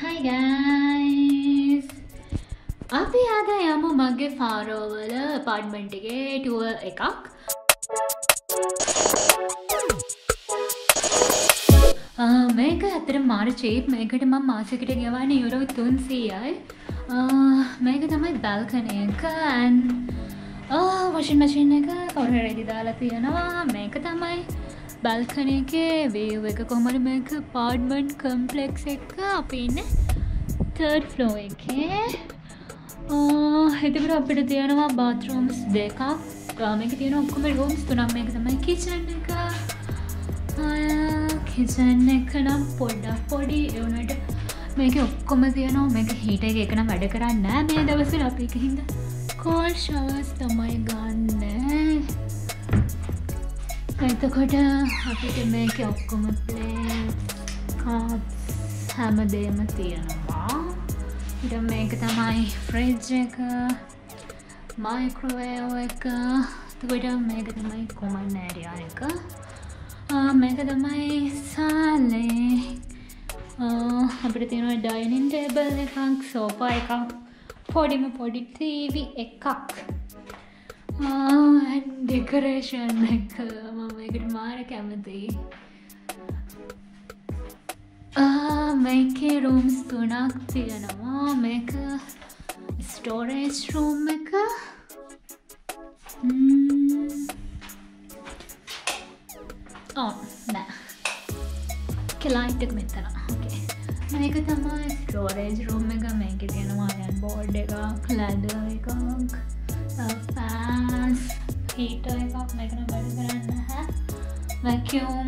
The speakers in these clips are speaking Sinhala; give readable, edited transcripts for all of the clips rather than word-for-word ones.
Hi guys. අපි අද යමු මගේ ෆාරෝවල apartment එකේ tour එකක්. මේක ඇත්තටම මාර cheap. මේකට මම මාසෙකට ගෙවන්නේ යුරෝ 300යි. මේක තමයි balcony එක and washing machine එක කවුරු හරි ready දාලා තියෙනවා. මේක තමයි balcony එකේ view එක. කොහමද මේක apartment complex එක අපි ඉන්නේ 3rd floor එකේ. එතකොට අපිට තියෙනවා bathrooms දෙකක්. මේක තියෙනවා ඔක්කොම rooms තුනක්. මේක තමයි kitchen එක. kitchen එක නම් පොඩ්ඩක් පොඩි ඒ වුණාට මේකේ ඔක්කොම තියෙනවා. මේක heater එක නම් වැඩ කරන්නේ නැහැ මේ දවස්වල. අපි ඒකින්ද cold showers තමයි ගන්න. එතකොට අපිට මේකේ ඔක්කොම plates, cups හැමදේම තියෙනවා. ඊට මේක තමයි fridge එක, microwave එක. එතකොට මේක තමයි common area එක. මේක තමයි සාලේ. අපිට තියෙනවා dining table එකක්, sofa එකක්, පොඩි TV එකක්. decoration එක මම මේකට මාර කැමතියි. මේකේ rooms තුනක් තියෙනවා. මේක storage room එක. නෑ light එක මෙතන. okay. මේක තමයි storage room එක. මේකේ තියෙනවා iron board එකක්, ladder එකක්, fans, heater එකක්. මේක නම් වැඩ කරන්නේ නැහැ. vacuum.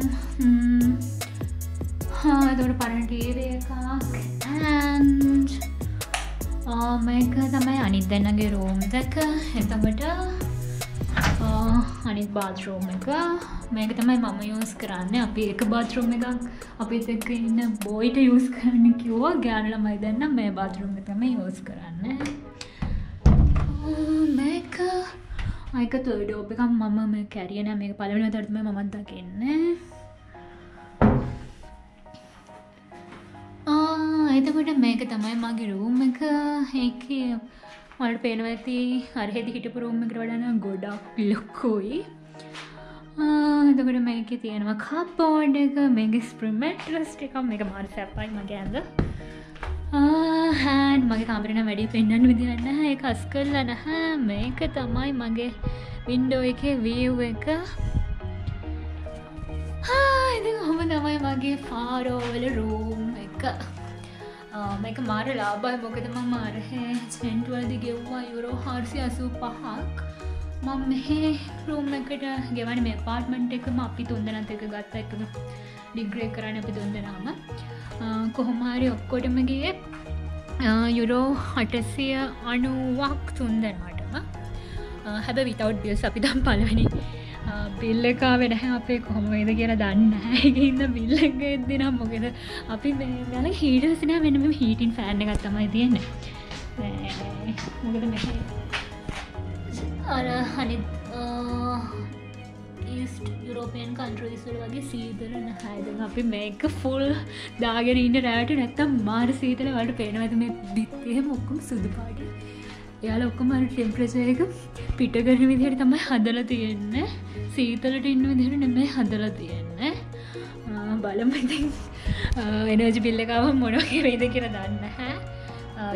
එතකොට පරණ TV එකක් and මේක තමයි අනිත් දෙන්නගේ room එක. එතකොට අනිත් bathroom එක. මේක තමයි මම use කරන්නේ. අපි එක bathroom එකක් අපිත් එක්ක ඉන්න boyට use කරන්න කිව්වා. ගෑනු ළමයි දෙන්න මේ bathroom එක තමයි use කරන්නේ. මේක third job එකක්. මම මේ කැරිය නෑ. මේක පළවෙනි වතාවට තමයි මමත් දකින්නේ. එතකොට මේක තමයි මගේ room එක. ඒකේ මට පේනවා ඇති අර හෙදි හිටපු room එකට වඩා නම් ගොඩක් ලොකුයි. එතකොට මේකේ තියෙනවා cupboard එක, මේකේ spring mattress එකක්. මේක මාර සැපයි මගේ ඇඳ. and මගේ කාමරේ නම් වැඩි පෙන්නන්න විදියක් නැහැ. ඒක අස් කරලා නැහැ. මේක තමයි මගේ window එකේ view එක. ඉතින් ඔහොම තමයි මගේ ෆාරෝවල room එක. මේක මාර ලාභයි. මොකද මම අර රෙන්ට් වලදී ගෙවුවා යුරෝ 485ක්. මම මෙහි room එකට ගෙවන්නේ මේ apartment එකම අපි තුන්දෙනාත් එක්ක ගත්ත එකම ඩිග්‍රී කරන්නේ අපි තුන්දෙනාම. කොහොම හරි ඔක්කොටම ගියේ යුරෝ 890ක් තුන්දෙනාටම. හැබැයි without bills. අපි දැන් පළවෙනි බිල් එක ආවේ නැහැ. අපේ කොහොම වේද කියලා දන්නේ නැහැ. ඒකින්ද බිල් එක එද්දි නම් මොකද අපි මේ හීටර්ස් නෑ. මෙන්න මේ හීටින් ෆෑන් එකක් තමයි තියෙන්නේ. මොකද මේ අර අනිත් ඊස්ට් යුරෝපියන් කන්ට්‍රීස් වල වගේ සීතල නැහැ. දැන් අපි මේක ෆුල් දාගෙන ඉන්න රැට නැත්තම් මාර සීතල වලට පේනවා. ඇති මේ බිත්තේ ඔක්කොම සුදු පාටයි. එයාලා ඔක්කොම අර ටෙම්පරේචර් එක පිට කරන විදිහට තමයි හදලා තියෙන්නේ. සීතලට ඉන්න විදිහට නෙමෙයි හදලා තියෙන්නේ. බලමු ඉතින් එනර්ජි බිල් එක ආවම මොන වගේ වෙයිද කියලා දන්නේ නැහැ.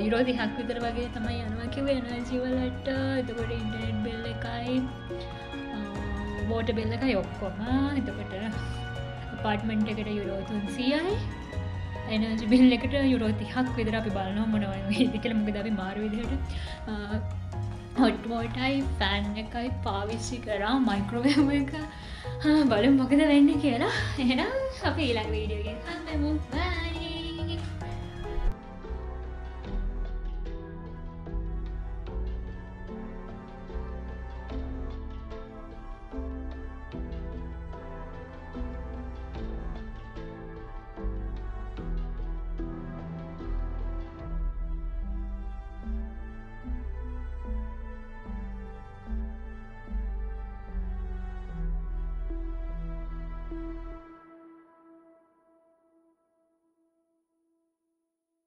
යුරෝ 30ක් විතර වගේ තමයි යනවා කිව්වේ එනර්ජි වලට. එතකොට ඉන්ටර්නෙට් බිල් එකයි වෝටර් බිල් එකයි ඔක්කොම. එතකොට apartment එකට යුරෝ 300යි. එනර්ජි බිල් එකට යුරෝ 30ක් විතර අපි බලනවා මොනවා වේද කියලා. මොකද අපි මාරු විදිහට hot waterයි fan එකයි පාවිච්චි කරා, microwave එක. බලමු මොකද වෙන්නේ කියලා. එහෙනම් අපි ඊළඟ වීඩියෝ එකෙන් හම්බෙමු. bye.